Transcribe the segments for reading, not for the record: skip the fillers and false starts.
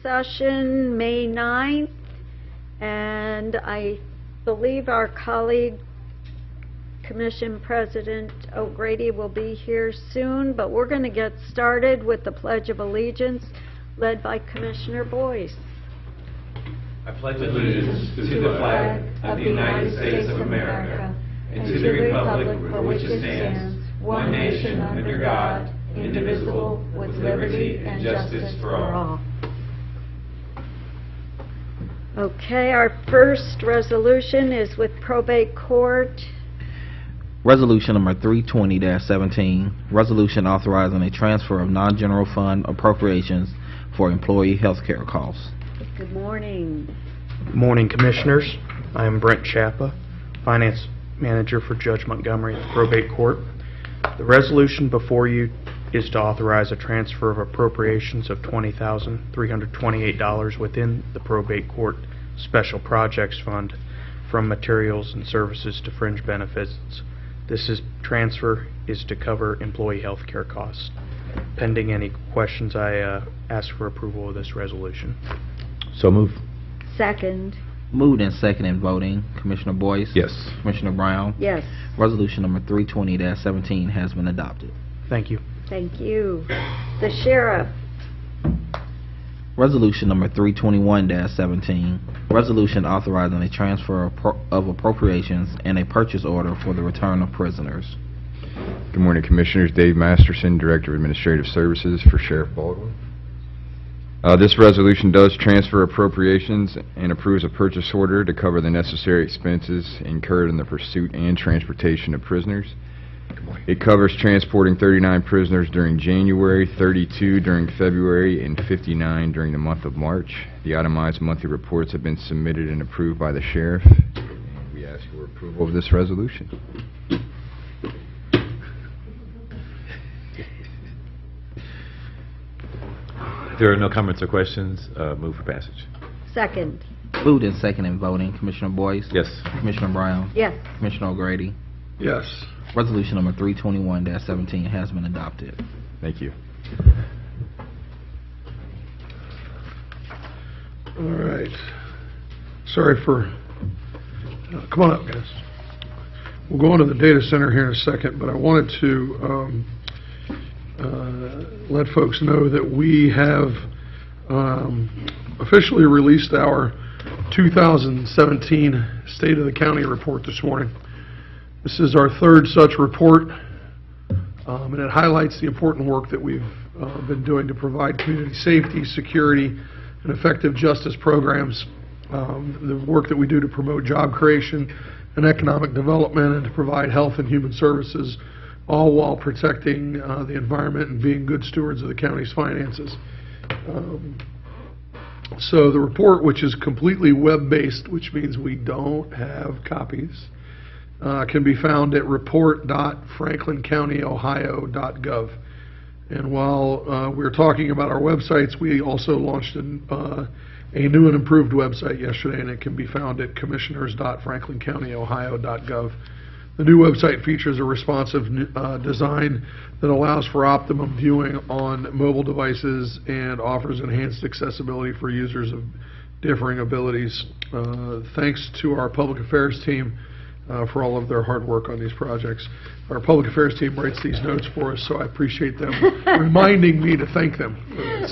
Session, May 9th, and I believe our colleague, Commission President O'Grady, will be here soon, but we're going to get started with the Pledge of Allegiance, led by Commissioner Boyce. I pledge allegiance to the flag of the United States of America and to the republic for which it stands, one nation under God, indivisible, with liberty and justice for all. Okay, our first resolution is with probate court. Resolution number 320-17, resolution authorizing a transfer of non-general fund appropriations for employee health care costs. Good morning. Good morning, Commissioners. I am Brent Chappa, Finance Manager for Judge Montgomery at the Probate Court. The resolution before you is to authorize a transfer of appropriations of $20,328 within the Probate Court Special Projects Fund from materials and services to fringe benefits. This transfer is to cover employee health care costs. Pending any questions, I ask for approval of this resolution. So move. Second. Moved and seconded voting. Commissioner Boyce? Yes. Commissioner Brown? Yes. Resolution number 320-17 has been adopted. Thank you. Thank you. The Sheriff. Resolution number 321-17, resolution authorizing a transfer of appropriations and a purchase order for the return of prisoners. Good morning, Commissioners. Dave Masterson, Director of Administrative Services for Sheriff Baldwin. This resolution does transfer appropriations and approves a purchase order to cover the necessary expenses incurred in the pursuit and transportation of prisoners. It covers transporting 39 prisoners during January, 32 during February, and 59 during the month of March. The itemized monthly reports have been submitted and approved by the Sheriff. And we ask for approval of this resolution. If there are no comments or questions, move for passage. Second. Moved and seconded voting. Commissioner Boyce? Yes. Commissioner Brown? Yes. Commissioner O'Grady? Yes. Resolution number 321-17 has been adopted. Thank you. All right. Sorry for... come on up, guys. We'll go on to the data center here in a second, but I wanted to let folks know that we have officially released our 2017 State of the County report this morning. This is our third such report, and it highlights the important work that we've been doing to provide community safety, security, and effective justice programs, the work that we do to promote job creation and economic development and to provide health and human services, all while protecting the environment and being good stewards of the county's finances. So the report, which is completely web-based, which means we don't have copies, can be found at report.franklincountyohio.gov. And while we're talking about our websites, we also launched a new and improved website yesterday, and it can be found at commissioners.franklincountyohio.gov. The new website features a responsive design that allows for optimum viewing on mobile devices and offers enhanced accessibility for users of differing abilities. Thanks to our public affairs team for all of their hard work on these projects. Our public affairs team writes these notes for us, so I appreciate them reminding me to thank them for this.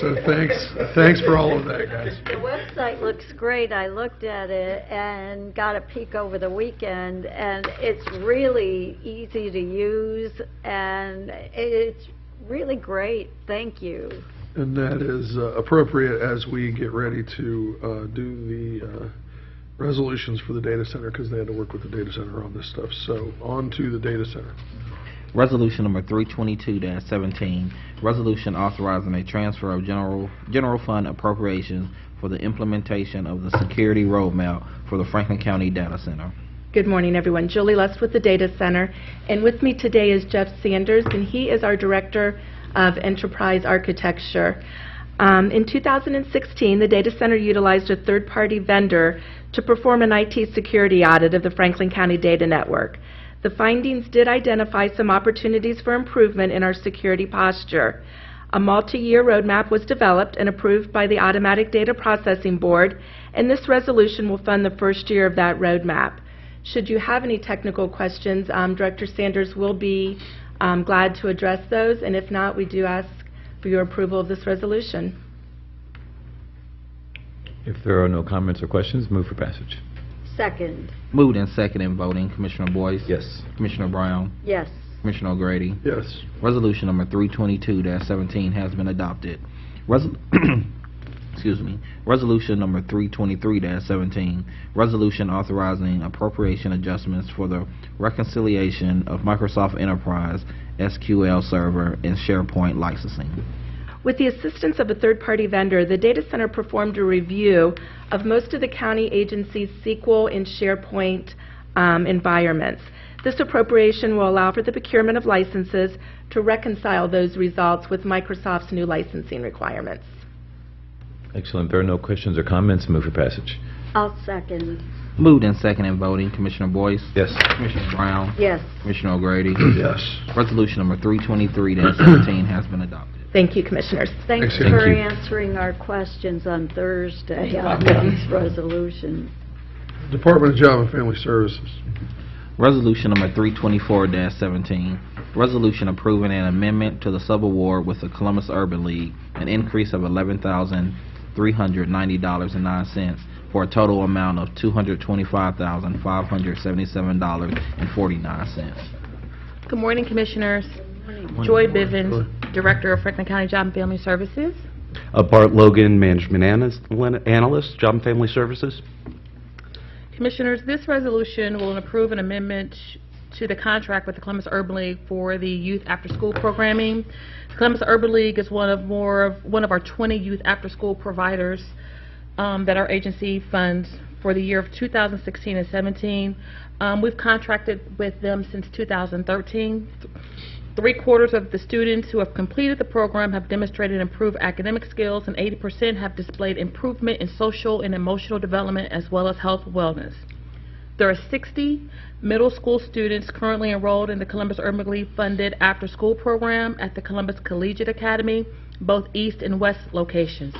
So thanks for all of that, guys. The website looks great. I looked at it and got a peek over the weekend, and it's really easy to use, and it's really great. Thank you. And that is appropriate as we get ready to do the resolutions for the data center, because they had to work with the data center on this stuff. So on to the data center. Resolution number 322-17, resolution authorizing a transfer of general fund appropriations for the implementation of the security roadmap for the Franklin County Data Center. Good morning, everyone. Julie Lust with the Data Center, and with me today is Jeff Sanders, and he is our Director of Enterprise Architecture. In 2016, the Data Center utilized a third-party vendor to perform an IT security audit of the Franklin County Data Network. The findings did identify some opportunities for improvement in our security posture. A multi-year roadmap was developed and approved by the Automatic Data Processing Board, and this resolution will fund the first year of that roadmap. Should you have any technical questions, Director Sanders will be glad to address those, and if not, we do ask for your approval of this resolution. If there are no comments or questions, move for passage. Second. Moved and second in voting, Commissioner Boyce? Yes. Commissioner Brown? Yes. Commissioner O'Grady? Yes. Resolution number 322-17 has been adopted. Excuse me. Resolution number 323-17, resolution authorizing appropriation adjustments for the reconciliation of Microsoft Enterprise SQL Server and SharePoint licensing. With the assistance of a third-party vendor, the data center performed a review of most of the county agencies' SQL and SharePoint environments. This appropriation will allow for the procurement of licenses to reconcile those results with Microsoft's new licensing requirements. Excellent. There are no questions or comments, move for passage. I'll second. Moved and second in voting, Commissioner Boyce? Yes. Commissioner Brown? Yes. Commissioner O'Grady? Yes. Resolution number 323-17 has been adopted. Thank you, Commissioners. Thanks Thank for you. answering our questions on Thursday on these resolutions. Department of Job and Family Services. Resolution number 324-17, resolution approving an amendment to the subaward with the Columbus Urban League, an increase of $11,390.09 for a total amount of $225,577.49. Good morning, Commissioners. Joy Bivens, Director of Franklin County Job and Family Services. Bart Logan, Management Analyst, Job and Family Services. Commissioners, this resolution will approve an amendment to the contract with the Columbus Urban League for the youth after-school programming. Columbus Urban League is one of our 20 youth after-school providers that our agency funds for the year of 2016 and 17. We've contracted with them since 2013. Three-quarters of the students who have completed the program have demonstrated improved academic skills, and 80% have displayed improvement in social and emotional development as well as health and wellness. There are 60 middle school students currently enrolled in the Columbus Urban League funded after-school program at the Columbus Collegiate Academy, both east and west locations.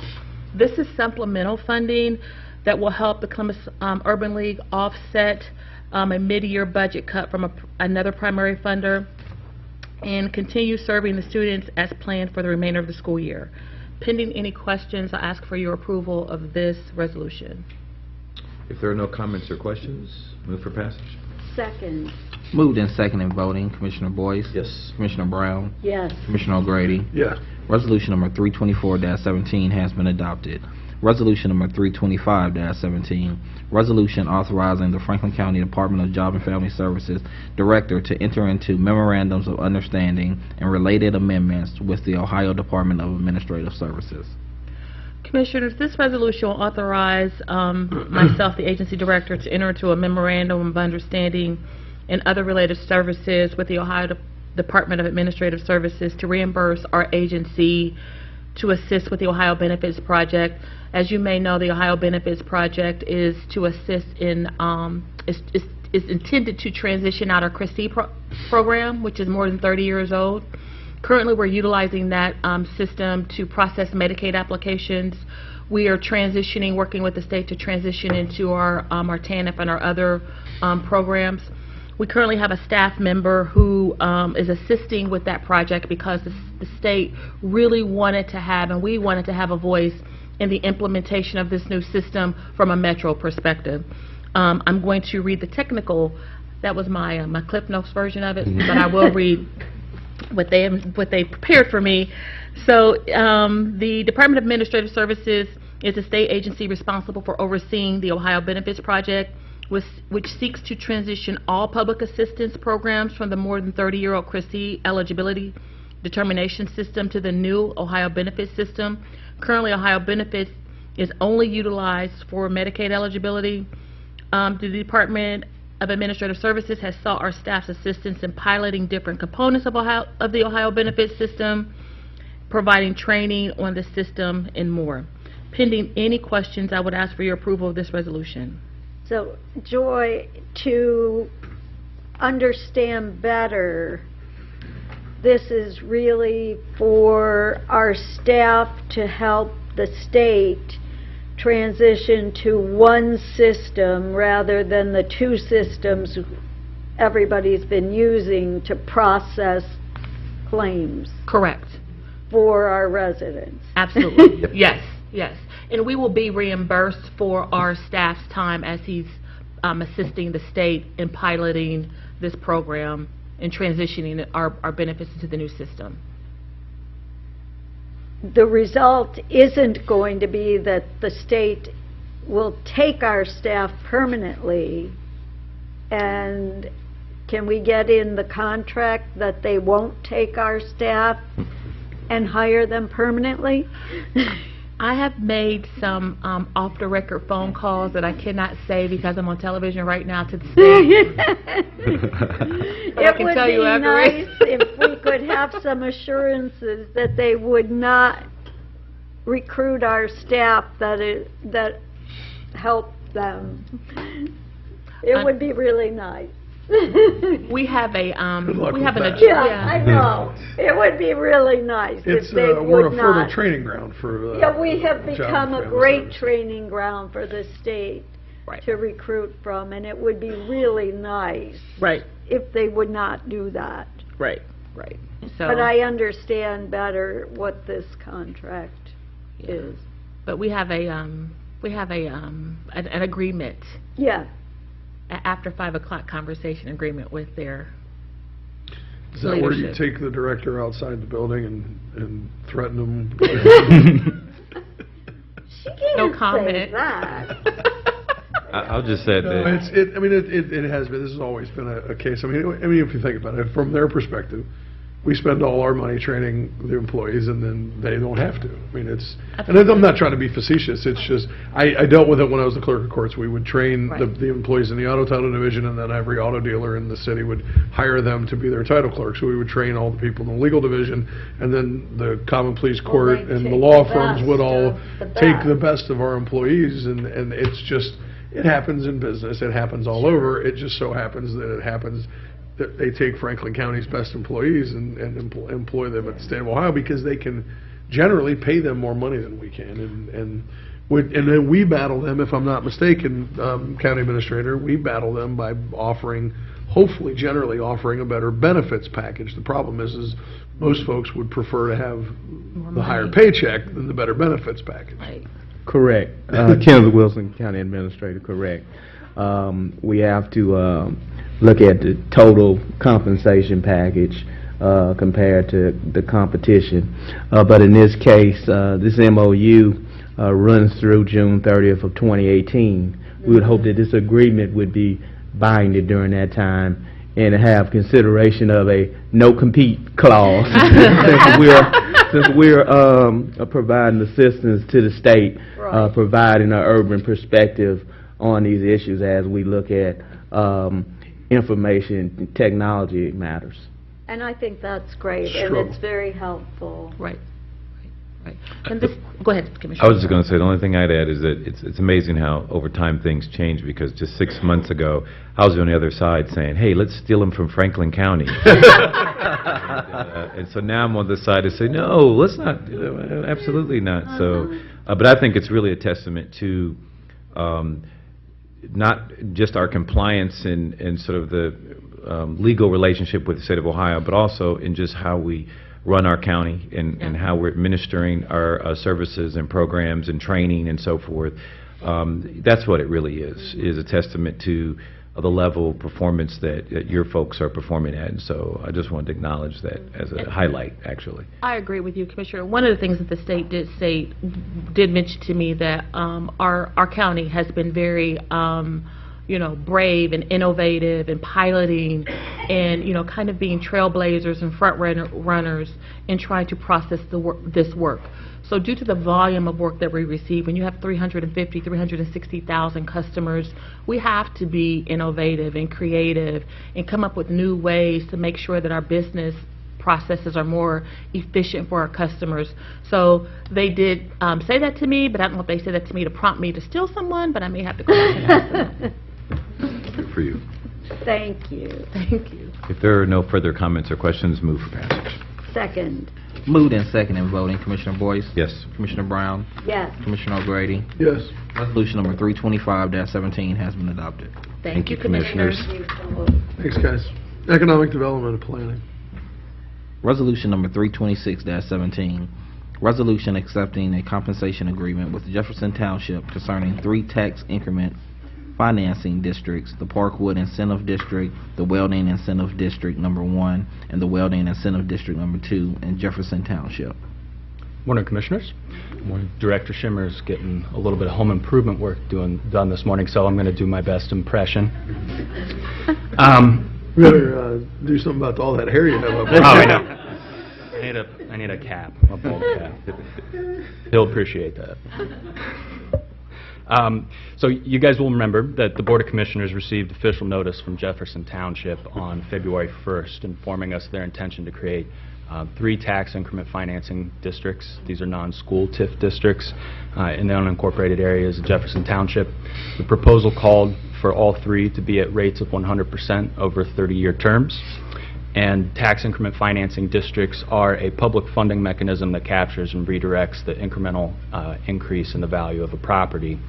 This is supplemental funding that will help the Columbus Urban League offset a mid-year budget cut from another primary funder and continue serving the students as planned for the remainder of the school year. Pending any questions, I ask for your approval of this resolution. If there are no comments or questions, move for passage. Second. Moved and second in voting, Commissioner Boyce? Yes. Commissioner Brown? Yes. Commissioner O'Grady? Yes. Resolution number 324-17 has been adopted. Resolution number 325-17, resolution authorizing the Franklin County Department of Job and Family Services Director to enter into memorandums of understanding and related amendments with the Ohio Department of Administrative Services. Commissioners, this resolution will authorize myself, the agency director, to enter into a memorandum of understanding and other related services with the Ohio Department of Administrative Services to reimburse our agency to assist with the Ohio Benefits Project. As you may know, the Ohio Benefits Project is to assist in, is intended to transition out our CRISI program, which is more than 30 years old. Currently, we're utilizing that system to process Medicaid applications. We are transitioning, working with the state to transition into our TANF and our other programs. We currently have a staff member who is assisting with that project because the state really wanted to have, and we wanted to have, a voice in the implementation of this new system from a Metro perspective. I'm going to read the technical, that was my Cliff Notes version of it, but I will read what they prepared for me. So the Department of Administrative Services is a state agency responsible for overseeing the Ohio Benefits Project, which seeks to transition all public assistance programs from the more than 30-year-old CRISI eligibility determination system to the new Ohio Benefits system. Currently, Ohio Benefits is only utilized for Medicaid eligibility. The Department of Administrative Services has sought our staff's assistance in piloting different components of the Ohio Benefits system, providing training on the system, and more. Pending any questions, I would ask for your approval of this resolution. So, Joy, to understand better, this is really for our staff to help the state transition to one system rather than the two systems everybody's been using to process claims Correct. for our residents. Absolutely. Yes, yes. And we will be reimbursed for our staff's time as he's assisting the state in piloting this program and transitioning our benefits into the new system. The result isn't going to be that the state will take our staff permanently, and can we get in the contract that they won't take our staff and hire them permanently? I have made some off-the-record phone calls that I cannot say because I'm on television right now to the state. But I can tell you after It would be nice if we could have some assurances that they would not recruit our staff that help them. It would be really nice. We have a luck we have with an that. Yeah, I know. It would be really nice It's, if they we're a would fertile not. training ground for, Yeah, we have job become a family great services. training ground for the state Right. to recruit from, and it would be really nice right, if they would not do that. right, right. So, But I understand better what this contract yeah. is. But we have an agreement, Yeah, after 5 o'clock conversation agreement with their Is that where you leadership. take the director outside the building and threaten him? she can't No say comment. that. I'll just say No, that, it has been, this has always been a case. I mean, if you think about it, from their perspective, we spend all our money training the employees, and then they don't have to. I mean, and I'm not trying to be facetious, it's just, I dealt with it when I was the clerk of courts. We would train Right. the employees in the auto title division, and then every auto dealer in the city would hire them to be their title clerk. So we would train all the people in the legal division, and then the common pleas Well, court they and the take law the firms would best all of the take the best. best of our employees, and it's just, it happens in business, it happens all over. It just so happens that it happens that they take Franklin County's best employees and employ them at the state of Ohio, because they can generally pay them more money than we can, and then we battle them, if I'm not mistaken, County Administrator, we battle them by offering, hopefully generally offering a better benefits package. The problem is most folks would prefer to have the higher money. paycheck than the better benefits package. Right. Correct. Kenneth Wilson, County Administrator, correct. We have to look at the total compensation package compared to the competition. But in this case, this MOU runs through June 30th of 2018. We would hope that this agreement would be binding during that time and have consideration of a no-compete clause since we're providing assistance to the state, Right. providing an urban perspective on these issues as we look at information technology matters. And I think that's great, and Sure. it's very helpful. Right, right. And this, go ahead, Commissioner. I was just going to say, the only thing I'd add is that it's amazing how over time things change, because just 6 months ago, I was on the other side saying, hey, let's steal them from Franklin County. And so now I'm on the side to say, no, let's not, absolutely not. So, but I think it's really a testament to not just our compliance and sort of the legal relationship with the state of Ohio, but also in just how we run our county and how we're administering our services and programs and training and so forth. That's what it really is a testament to the level of performance that your folks are performing at. And so I just wanted to acknowledge that as a highlight, actually. I agree with you, Commissioner. One of the things that the state did mention to me that our county has been very, brave and innovative and piloting and, kind of being trailblazers and front runners in trying to process this work. So due to the volume of work that we receive, when you have 360,000 customers, we have to be innovative and creative and come up with new ways to make sure that our business processes are more efficient for our customers. So they did say that to me, but I don't know if they said that to me to prompt me to steal someone, but I may have to go back and ask them. Good for you. Thank you. Thank you. If there are no further comments or questions, move for passage. Second. Moved and seconded and voting. Commissioner Boyce? Yes. Commissioner Brown? Yes. Commissioner O'Grady? Yes. Resolution number 325-17 has been adopted. Thank you, Commissioners. Thanks, guys. Economic Development and Planning. Resolution number 326-17, resolution accepting a compensation agreement with Jefferson Township concerning 3 tax increment financing districts, the Parkwood Incentive District, the Welding Incentive District Number 1, and the Welding Incentive District Number 2 in Jefferson Township. Morning, Commissioners. Morning. Director Schimmer's getting a little bit of home improvement work done this morning, so I'm going to do my best impression. We better do something about all that hair you have up there. Oh, I know. I need a cap, a bald cap. He'll appreciate that. So you guys will remember that the Board of Commissioners received official notice from Jefferson Township on February 1st informing us of their intention to create 3 tax increment financing districts. These are non-school TIF districts in the unincorporated areas of Jefferson Township. The proposal called for all 3 to be at rates of 100% over 30-year terms. And tax increment financing districts are a public funding mechanism that captures and redirects the incremental increase in the value of a property,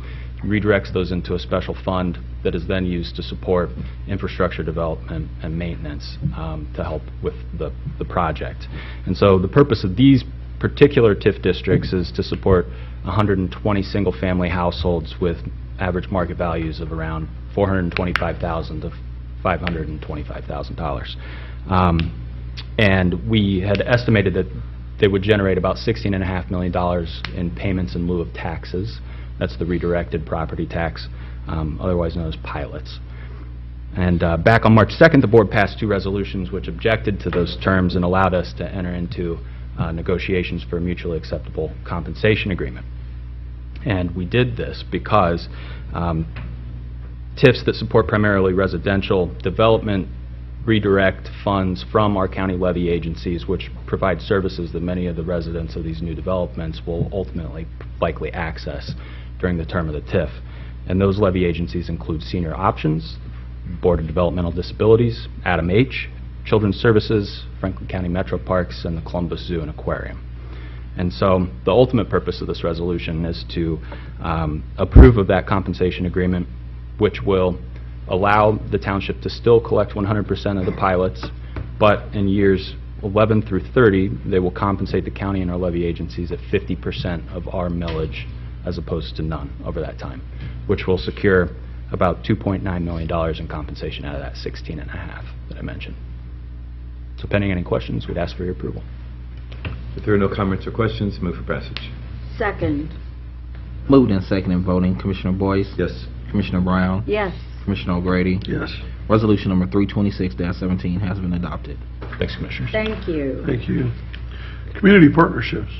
redirects those into a special fund that is then used to support infrastructure development and maintenance to help with the project. And so the purpose of these particular TIF districts is to support 120 single-family households with average market values of around $425,000 to $525,000. And we had estimated that they would generate about $16.5 million in payments in lieu of taxes. That's the redirected property tax, otherwise known as pilots. And back on March 2nd, the board passed 2 resolutions which objected to those terms and allowed us to enter into negotiations for a mutually acceptable compensation agreement. And we did this because TIFs that support primarily residential development redirect funds from our county levy agencies, which provide services that many of the residents of these new developments will ultimately likely access during the term of the TIF. And those levy agencies include Senior Options, Board of Developmental Disabilities, Adam H., Children's Services, Franklin County Metro Parks, and the Columbus Zoo and Aquarium. And so the ultimate purpose of this resolution is to approve of that compensation agreement, which will allow the township to still collect 100% of the pilots, but in years 11 through 30, they will compensate the county and our levy agencies at 50% of our millage as opposed to none over that time, which will secure about $2.9 million in compensation out of that 16.5 that I mentioned. So pending any questions, we'd ask for your approval. If there are no comments or questions, move for passage. Second. Moved and seconded and voting. Commissioner Boyce? Yes. Commissioner Brown? Yes. Commissioner O'Grady? Yes. Resolution number 326-17 has been adopted. Thanks, Commissioners. Thank you. Thank you. Community Partnerships.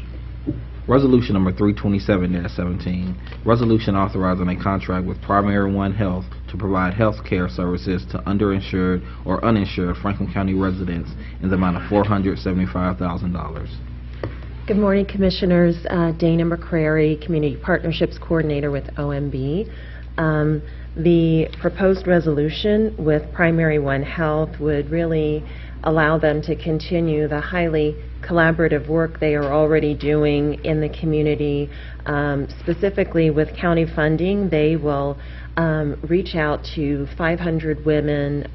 Resolution number 327-17, resolution authorizing a contract with Primary One Health to provide health care services to underinsured or uninsured Franklin County residents in the amount of $475,000. Good morning, Commissioners. Dana McCrary, Community Partnerships Coordinator with OMB. The proposed resolution with Primary One Health would really allow them to continue the highly collaborative work they are already doing in the community. Specifically with county funding, they will reach out to 500 women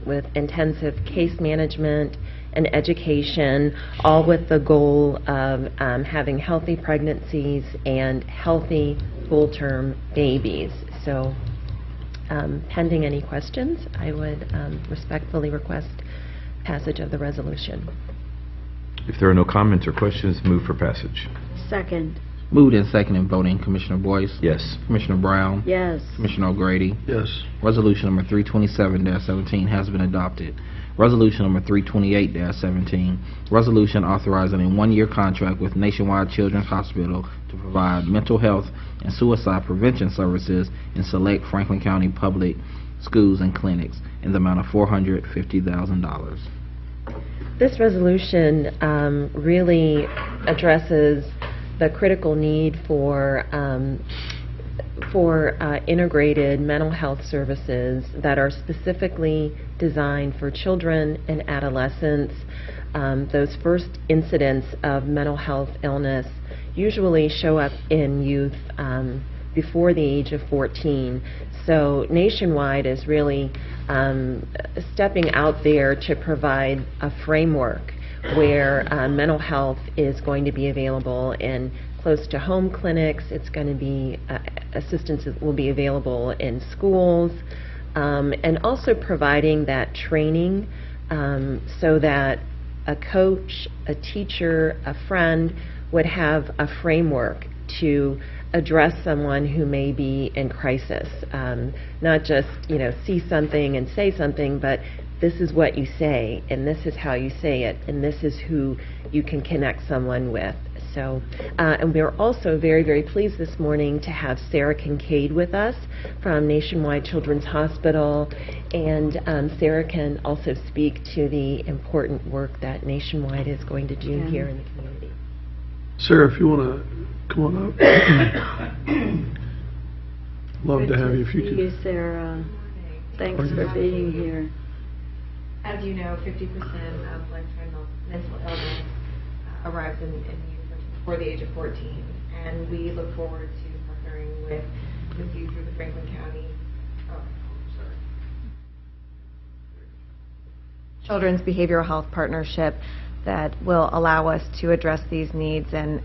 with intensive case management and education, all with the goal of having healthy pregnancies and healthy full-term babies. So pending any questions, I would respectfully request passage of the resolution. If there are no comments or questions, move for passage. Second. Moved and seconded and voting. Commissioner Boyce? Yes. Commissioner Brown? Yes. Commissioner O'Grady? Yes. Resolution number 327-17 has been adopted. Resolution number 328-17, resolution authorizing a 1-year contract with Nationwide Children's Hospital to provide mental health and suicide prevention services in select Franklin County public schools and clinics in the amount of $450,000. This resolution really addresses the critical need for for integrated mental health services that are specifically designed for children and adolescents. Those first incidents of mental health illness usually show up in youth before the age of 14. So Nationwide is really stepping out there to provide a framework where mental health is going to be available in close to home clinics. It's going to be assistance that will be available in schools, and also providing that training so that a coach, a teacher, a friend would have a framework to address someone who may be in crisis. Not just, see something and say something, but this is what you say, and this is how you say it, and this is who you can connect someone with. So, and we're also very, very pleased this morning to have Sarah Kincaid with us from Nationwide Children's Hospital, and Sarah can also speak to the important work that Nationwide is going to do here in the community. Sarah, if you want to come on up. Love to have you if you Good could. to see you, Sarah. Thanks for being here. As you know, 50% of lifetime mental illness arrives in youth before the age of 14, and we look forward to partnering with you through the Franklin County Children's Behavioral Health Partnership that will allow us to address these needs and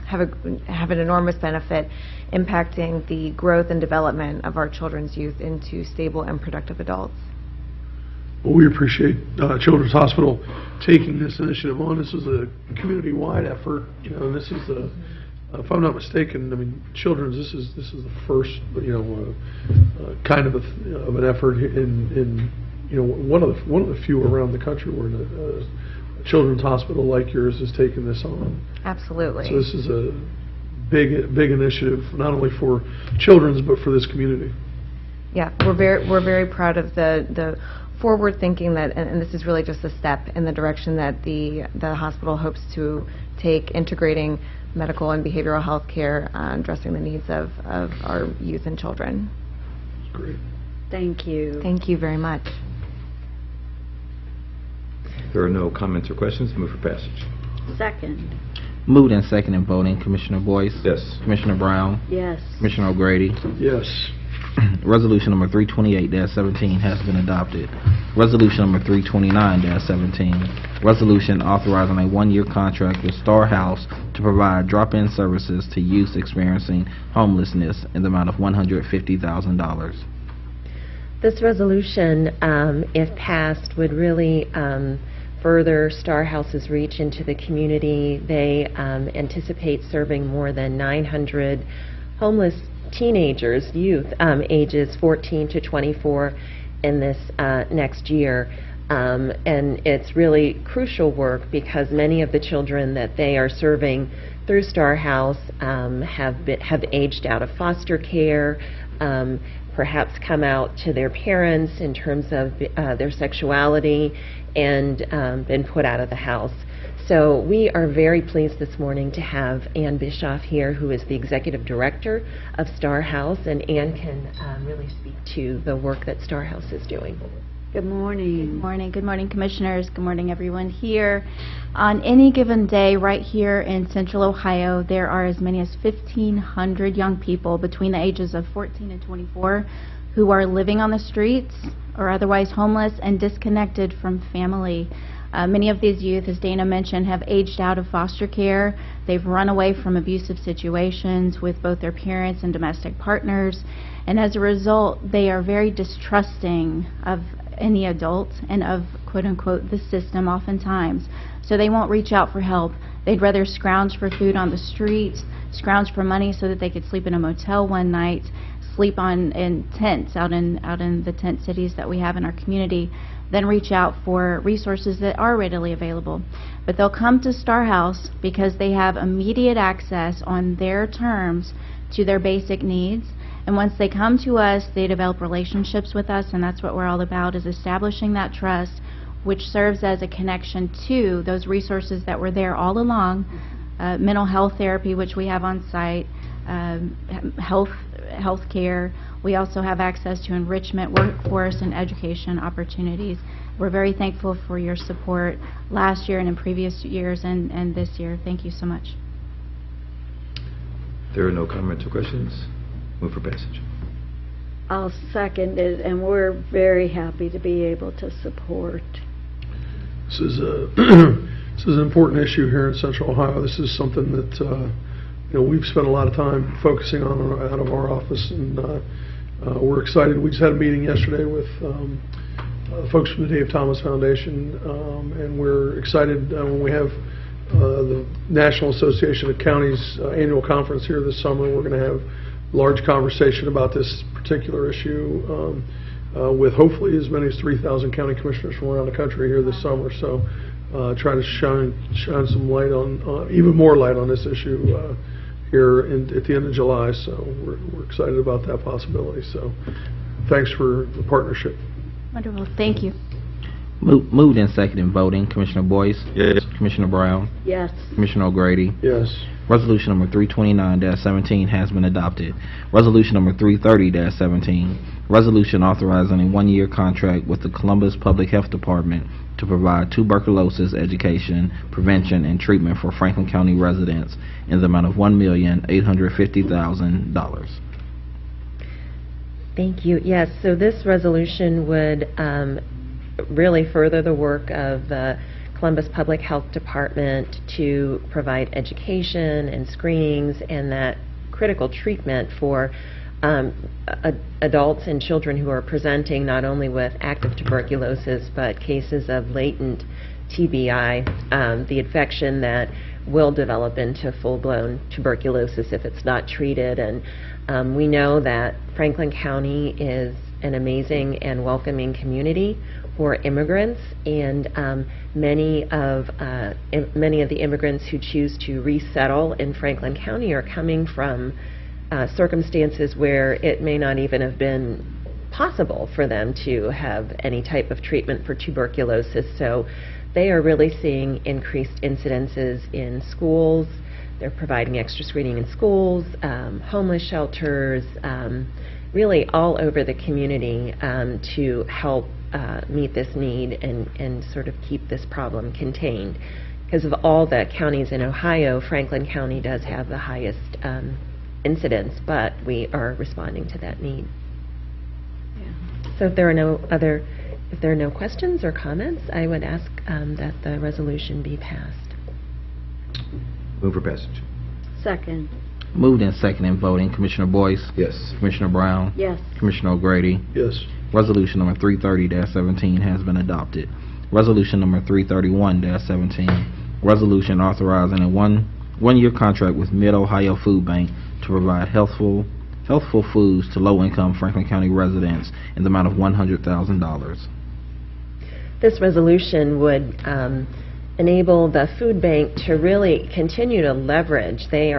have an enormous benefit impacting the growth and development of our children's youth into stable and productive adults. Well, we appreciate Children's Hospital taking this initiative on. This is a community-wide effort, and this is if I'm not mistaken, I mean, this is the first, kind of an effort in one of the few around the country where a children's hospital like yours is taking this on. Absolutely. So this is a big initiative, not only for children's but for this community. Yeah, we're very proud of the forward thinking that, and this is really just a step in the direction that the hospital hopes to take, integrating medical and behavioral health care, addressing the needs of our youth and children. That's great. Thank you. Thank you very much. If there are no comments or questions, move for passage. Second. Moved and second in voting, Commissioner Boyce? Yes. Commissioner Brown? Yes. Commissioner O'Grady? Yes. Resolution number 328-17 has been adopted. Resolution number 329-17, resolution authorizing a one-year contract with Star House to provide drop-in services to youth experiencing homelessness in the amount of $150,000. This resolution, if passed, would really further Star House's reach into the community. They anticipate serving more than 900 homeless teenagers, youth, ages 14 to 24 in this next year. And it's really crucial work because many of the children that they are serving through Star House have aged out of foster care, perhaps come out to their parents in terms of their sexuality, and been put out of the house. So we are very pleased this morning to have Ann Bischoff here, who is the Executive Director of Star House, and Ann can really speak to the work that Star House is doing. Good morning. Good morning. Good morning, Commissioners. Good morning, everyone here. On any given day right here in Central Ohio, there are as many as 1,500 young people between the ages of 14 and 24 who are living on the streets or otherwise homeless and disconnected from family. Many of these youth, as Dana mentioned, have aged out of foster care. They've run away from abusive situations with both their parents and domestic partners. And as a result, they are very distrusting of any adult and of, quote unquote, the system oftentimes. So they won't reach out for help. They'd rather scrounge for food on the streets, scrounge for money so that they could sleep in a motel one night, sleep in tents out in the tent cities that we have in our community, then reach out for resources that are readily available. But they'll come to Star House because they have immediate access on their terms to their basic needs. And once they come to us, they develop relationships with us, and that's what we're all about, is establishing that trust, which serves as a connection to those resources that were there all along, mental health therapy, which we have on site, health care. We also have access to enrichment, workforce, and education opportunities. We're very thankful for your support last year and in previous years and this year. Thank you so much. There are no comments or questions. Move for passage. I'll second it, and we're very happy to be able to support. This is this is an important issue here in Central Ohio. This is something that we've spent a lot of time focusing on out of our office, and we're excited. We just had a meeting yesterday with folks from the Dave Thomas Foundation, and we're excited when we have the National Association of Counties annual conference here this summer. We're going to have a large conversation about this particular issue with hopefully as many as 3,000 county commissioners from around the country here this summer. So try to shine some light on, even more light on this issue here at the end of July. So we're excited about that possibility. So thanks for the partnership. Wonderful. Thank you. Moved and seconded voting. Commissioner Boyce? Yes. Commissioner Brown? Yes. Commissioner O'Grady? Yes. Resolution number 329-17 has been adopted. Resolution number 330-17, resolution authorizing a one-year contract with the Columbus Public Health Department to provide tuberculosis education, prevention, and treatment for Franklin County residents in the amount of $1,850,000. Thank you. Yes, so this resolution would really further the work of the Columbus Public Health Department to provide education and screenings and that critical treatment for adults and children who are presenting not only with active tuberculosis but cases of latent TBI, the infection that will develop into full-blown tuberculosis if it's not treated. And we know that Franklin County is an amazing and welcoming community for immigrants, and many of the immigrants who choose to resettle in Franklin County are coming from circumstances where it may not even have been possible for them to have any type of treatment for tuberculosis. So they are really seeing increased incidences in schools. They're providing extra screening in schools, homeless shelters, really all over the community to help meet this need and sort of keep this problem contained. Because of all the counties in Ohio, Franklin County does have the highest incidence, but we are responding to that need. Yeah. So if there are no questions or comments, I would ask that the resolution be passed. Move for passage. Second. Moved and seconded voting. Commissioner Boyce? Yes. Commissioner Brown? Yes. Commissioner O'Grady? Yes. Resolution number 330-17 has been adopted. Resolution number 331-17, resolution authorizing a one-year contract with Mid-Ohio Food Bank to provide healthful foods to low-income Franklin County residents in the amount of $100,000. This resolution would enable the food bank to really continue to leverage. They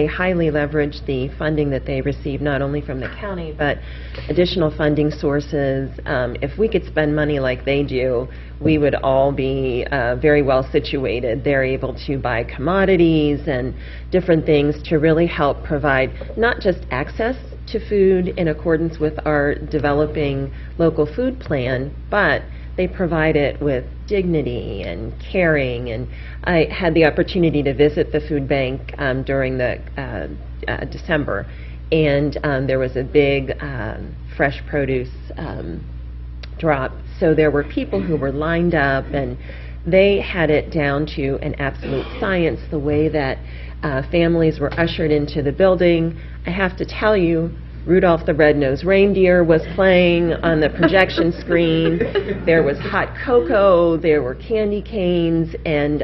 highly leverage the funding that they receive not only from the county but additional funding sources. If we could spend money like they do, we would all be very well situated. They're able to buy commodities and different things to really help provide not just access to food in accordance with our developing local food plan, but they provide it with dignity and caring. And I had the opportunity to visit the food bank during the December, and there was a big fresh produce drop. So there were people who were lined up, and they had it down to an absolute science, the way that families were ushered into the building. I have to tell you, Rudolph the Red-Nosed Reindeer was playing on the projection screen. There was hot cocoa, there were candy canes, and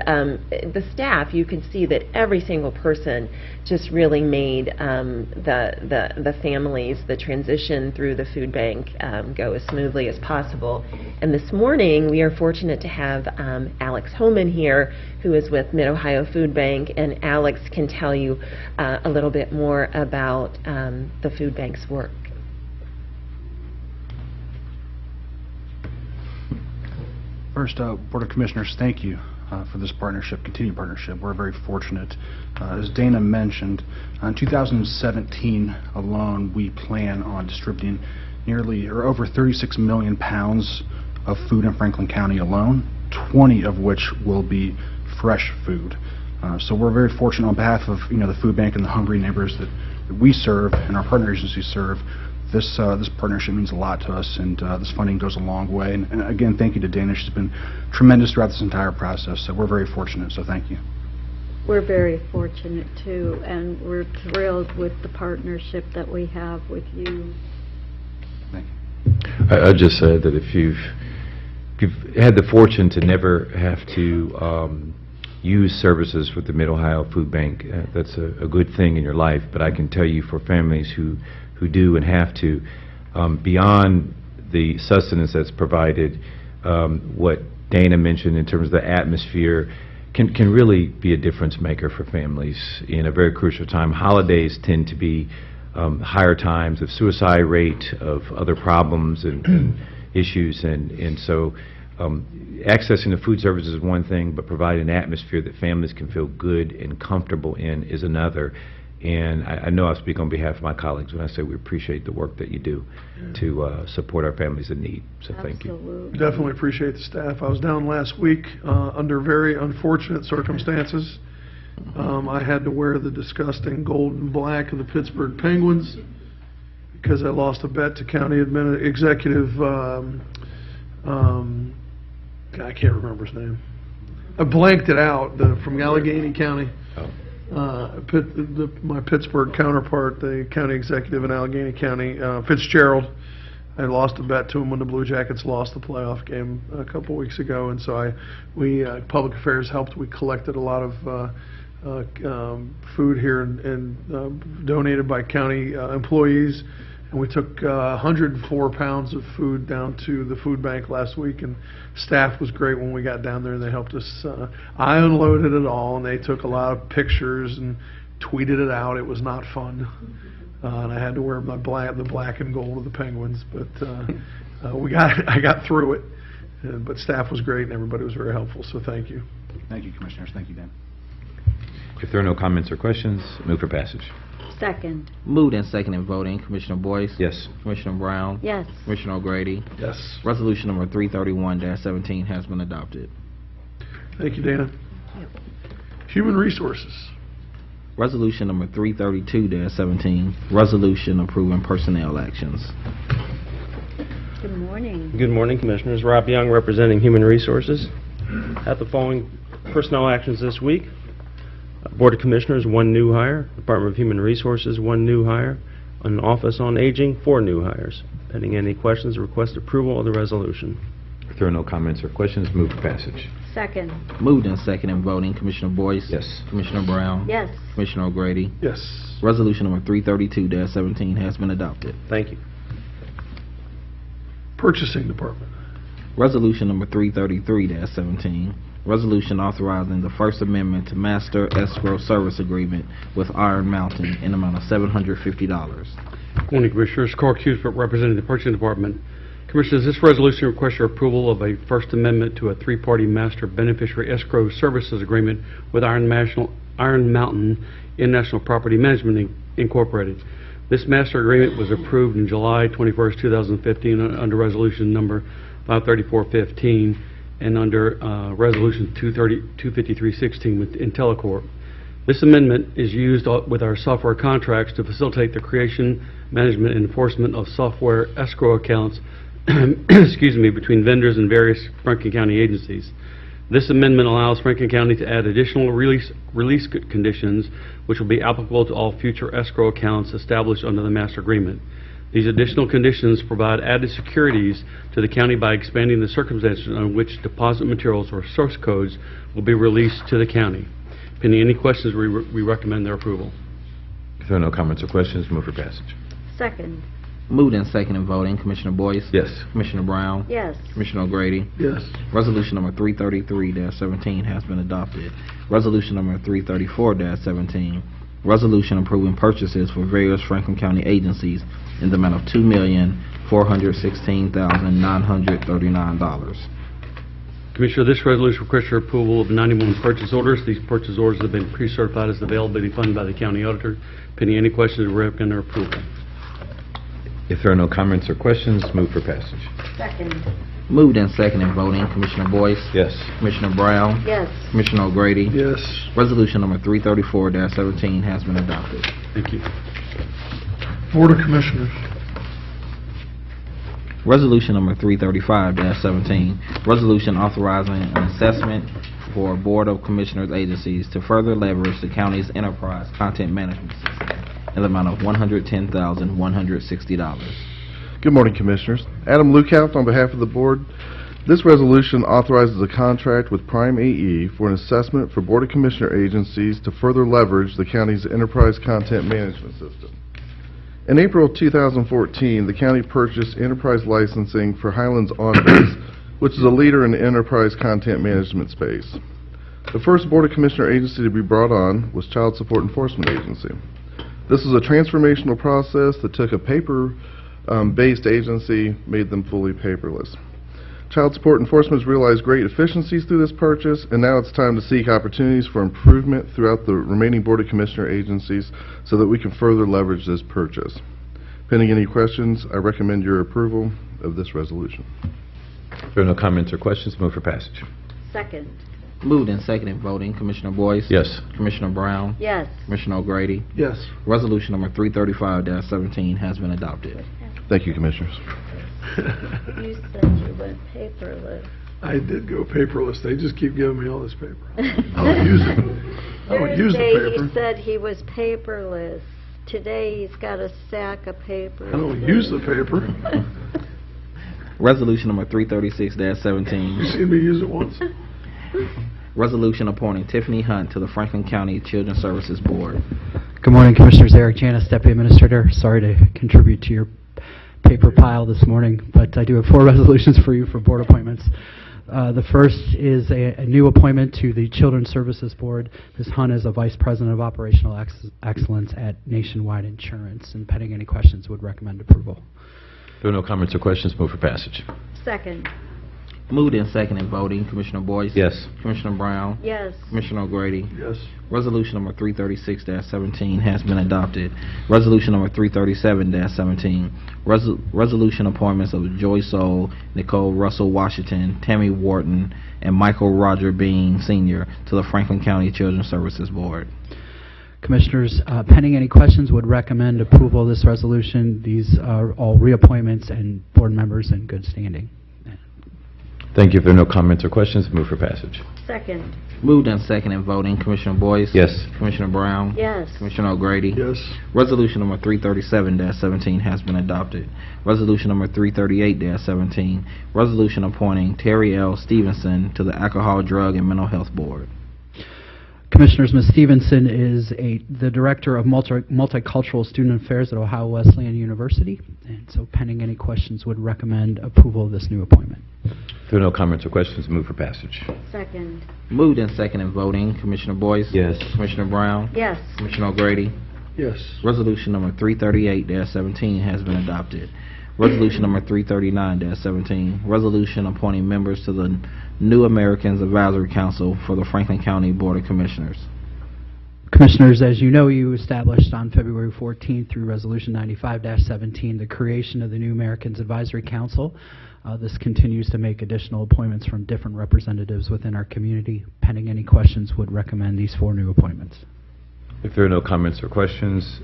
the staff, you could see that every single person just really made the families, the transition through the food bank go as smoothly as possible. And this morning, we are fortunate to have Alex Homan here, who is with Mid-Ohio Food Bank, and Alex can tell you a little bit more about the food bank's work. First, Board of Commissioners, thank you for this partnership, continued partnership. We're very fortunate. As Dana mentioned, in 2017 alone, we plan on distributing nearly or over 36 million pounds of food in Franklin County alone, 20 of which will be fresh food. So we're very fortunate on behalf of the food bank and the hungry neighbors that we serve and our partner agencies serve. This partnership means a lot to us, and this funding goes a long way. And again, thank you to Dana. She's been tremendous throughout this entire process. So we're very fortunate. So thank you. We're very fortunate too, and we're thrilled with the partnership that we have with you. Thank you. I'd just say that if you've had the fortune to never have to use services with the Mid-Ohio Food Bank, that's a good thing in your life. But I can tell you, for families who do and have to, beyond the sustenance that's provided, what Dana mentioned in terms of the atmosphere can really be a difference maker for families in a very crucial time. Holidays tend to be higher times of suicide rate, of other problems and issues, and so accessing the food service is one thing, but providing an atmosphere that families can feel good and comfortable in is another. And I know I speak on behalf of my colleagues when I say we appreciate the work that you do to support our families in need. So thank you. Definitely appreciate the staff. I was down last week under very unfortunate circumstances. I had to wear the disgusting gold and black of the Pittsburgh Penguins because I lost a bet to county executive. I can't remember his name. I blanked it out. From Allegheny County. My Pittsburgh counterpart, the county executive in Allegheny County, Fitzgerald. I lost a bet to him when the Blue Jackets lost the playoff game a couple weeks ago, and so Public Affairs helped. We collected a lot of food here and donated by county employees, and we took 104 pounds of food down to the food bank last week, and staff was great when we got down there, and they helped us. I unloaded it all, and they took a lot of pictures and tweeted it out. It was not fun, and I had to wear the black and gold of the Penguins, but I got through it. But staff was great, and everybody was very helpful, so thank you. Thank you, Commissioners. Thank you, Dan. If there are no comments or questions, move for passage. Second. Moved and seconded voting. Commissioner Boyce? Yes. Commissioner Brown? Yes. Commissioner O'Grady? Yes. Resolution number 331-17 has been adopted. Thank you, Dana. Human Resources. Resolution number 332-17, resolution approving personnel actions. Good morning. Good morning, Commissioners. Rob Young, representing Human Resources. Have the following personnel actions this week. Board of Commissioners, 1 new hire. Department of Human Resources, 1 new hire. An Office on Aging, 4 new hires. Pending any questions, request approval of the resolution. If there are no comments or questions, move for passage. Second. Moved and seconded voting. Commissioner Boyce? Yes. Commissioner Brown? Yes. Commissioner O'Grady? Yes. Resolution number 332-17 has been adopted. Thank you. Purchasing Department. Resolution number 333-17, resolution authorizing the First Amendment to Master Escrow Service Agreement with Iron Mountain in the amount of $750. Morning, Commissioners. Carl Cusbert, representing the Purchasing Department. Commissioners, this resolution requests your approval of a First Amendment to a 3-party Master Beneficiary Escrow Services Agreement with Iron Mountain International Property Management Incorporated. This master agreement was approved in July 21st, 2015 under Resolution number 53415 and under Resolution 25316 with Intellicorp. This amendment is used with our software contracts to facilitate the creation, management, and enforcement of software escrow accounts between vendors and various Franklin County agencies. This amendment allows Franklin County to add additional release conditions which will be applicable to all future escrow accounts established under the master agreement. These additional conditions provide added securities to the county by expanding the circumstances on which deposit materials or source codes will be released to the county. Pending any questions, we recommend their approval. If there are no comments or questions, move for passage. Second. Moved and seconded voting. Commissioner Boyce? Yes. Commissioner Brown? Yes. Commissioner O'Grady? Yes. Resolution number 333-17 has been adopted. Resolution number 334-17, resolution approving purchases for various Franklin County agencies in the amount of $2,416,939. Commissioner, this resolution requests your approval of 91 purchase orders. These purchase orders have been pre-certified as availability fund by the county auditor. Pending any questions, we recommend their approval. If there are no comments or questions, move for passage. Second. Moved and seconded, voting Commissioner Boyce? Yes. Commissioner Brown? Yes. Commissioner O'Grady? Yes. Resolution number 334-17 has been adopted. Thank you. Board of Commissioners. Resolution number 335-17, resolution authorizing an assessment for Board of Commissioners agencies to further leverage the county's enterprise content management system in the amount of $110,160. Good morning, Commissioners. Adam Lukout on behalf of the Board. This resolution authorizes a contract with Prime AE for an assessment for Board of Commissioner agencies to further leverage the county's enterprise content management system. In April 2014, the county purchased enterprise licensing for Highlands OnBase, which is a leader in the enterprise content management space. The first Board of Commissioner agency to be brought on was Child Support Enforcement Agency. This is a transformational process that took a paper-based agency, made them fully paperless. Child Support Enforcement has realized great efficiencies through this purchase, and now it's time to seek opportunities for improvement throughout the remaining Board of Commissioner agencies so that we can further leverage this purchase. Pending any questions, I recommend your approval of this resolution. If there are no comments or questions, move for passage. Second. Moved and seconded, voting Commissioner Boyce? Yes. Commissioner Brown? Yes. Commissioner O'Grady? Yes. Resolution number 335-17 has been adopted. Thank you, Commissioners. You said you went paperless. I did go paperless. They just keep giving me all this paper. I don't use it. I don't use the Thursday, paper. he said he was paperless. Today, he's got a stack of papers. I don't use the paper. Resolution number 336-17. You seen me use it once? Resolution appointing Tiffany Hunt to the Franklin County Children's Services Board. Good morning, Commissioners. Eric Janis, Deputy Administrator. Sorry to contribute to your paper pile this morning, but I do have 4 resolutions for you for board appointments. The first is a new appointment to the Children's Services Board. Ms. Hunt is a Vice President of Operational Excellence at Nationwide Insurance, and pending any questions, would recommend approval. If there are no comments or questions, move for passage. Second. Moved and seconded, voting Commissioner Boyce? Yes. Commissioner Brown? Yes. Commissioner O'Grady? Yes. Resolution number 336-17 has been adopted. Resolution number 337-17, resolution appointments of Joy Soul, Nicole Russell Washington, Tammy Wharton, and Michael Roger Bean Sr. to the Franklin County Children's Services Board. Commissioners, pending any questions, would recommend approval of this resolution. These are all reappointments and board members in good standing. Thank you. If there are no comments or questions, move for passage. Second. Moved and seconded, voting Commissioner Boyce? Yes. Commissioner Brown? Yes. Commissioner O'Grady? Yes. Resolution number 337-17 has been adopted. Resolution number 338-17, resolution appointing Terry L. Stevenson to the Alcohol, Drug, and Mental Health Board. Commissioners, Ms. Stevenson is the Director of Multicultural Student Affairs at Ohio Wesleyan University, and so pending any questions, would recommend approval of this new appointment. If there are no comments or questions, move for passage. Second. Moved and seconded, voting Commissioner Boyce? Yes. Commissioner Brown? Yes. Commissioner O'Grady? Yes. Resolution number 338-17 has been adopted. Resolution number 339-17, resolution appointing members to the New Americans Advisory Council for the Franklin County Board of Commissioners. Commissioners, as you know, you established on February 14th through Resolution 95-17 the creation of the New Americans Advisory Council. This continues to make additional appointments from different representatives within our community. Pending any questions, would recommend these 4 new appointments. If there are no comments or questions,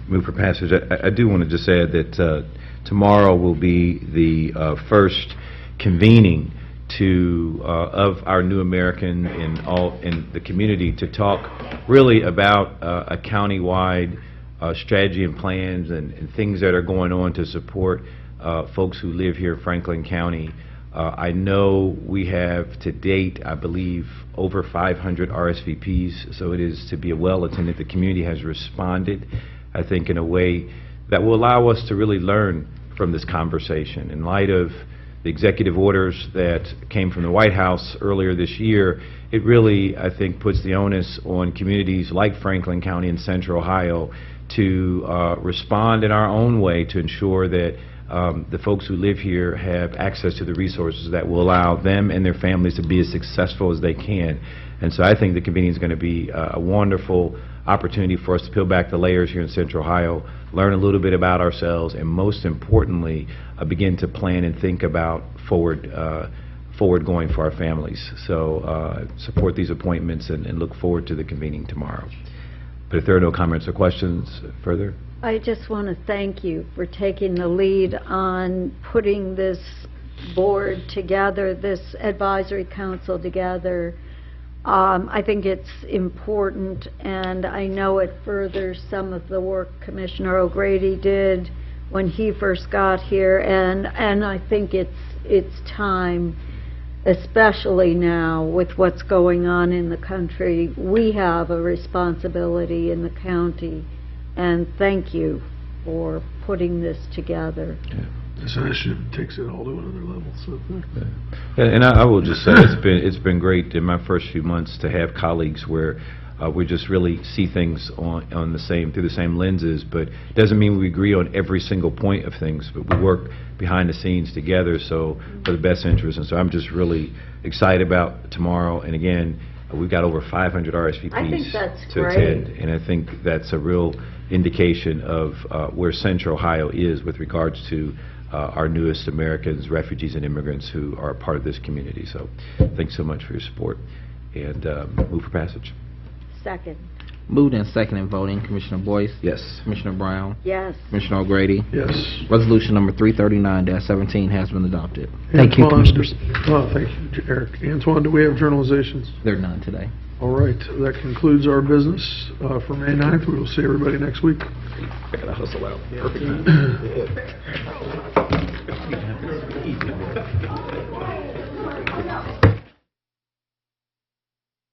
move for passage. I do want to just add that tomorrow will be the first convening of our New American in the community to talk really about a county-wide strategy and plans and things that are going on to support folks who live here in Franklin County. I know we have to date, I believe, over 500 RSVPs, so it is to be well attended. The community has responded, I think, in a way that will allow us to really learn from this conversation. In light of the executive orders that came from the White House earlier this year, it really, I think, puts the onus on communities like Franklin County and Central Ohio to respond in our own way to ensure that the folks who live here have access to the resources that will allow them and their families to be as successful as they can. And so I think the convening is going to be a wonderful opportunity for us to peel back the layers here in Central Ohio, learn a little bit about ourselves, and most importantly, begin to plan and think about forward going for our families. So support these appointments and look forward to the convening tomorrow. But if there are no comments or questions further? I just want to thank you for taking the lead on putting this board together, this advisory council together. I think it's important, and I know it furthers some of the work Commissioner O'Grady did when he first got here, and I think it's time, especially now with what's going on in the country. We have a responsibility in the county, and thank you for putting this together. This initiative takes it all to another level, so. And I will just say it's been great in my first few months to have colleagues where we just really see things on the same, through the same lenses, but it doesn't mean we agree on every single point of things, but we work behind the scenes together so for the best interest. And so I'm just really excited about tomorrow. And again, we've got over 500 RSVPs I think that's to great. attend, and I think that's a real indication of where Central Ohio is with regards to our newest Americans, refugees, and immigrants who are a part of this community. So thanks so much for your support, and move for passage. Second. Moved and second in voting, Commissioner Boyce? Yes. Commissioner Brown? Yes. Commissioner O'Grady? Yes. Resolution number 339-17 has been adopted. Thank you, Antoine, Commissioners. Thank you, Eric. Antoine, do we have journalizations? There are none today. All right, that concludes our business for May 9th. We will see everybody next week. I gotta hustle out. Perfect.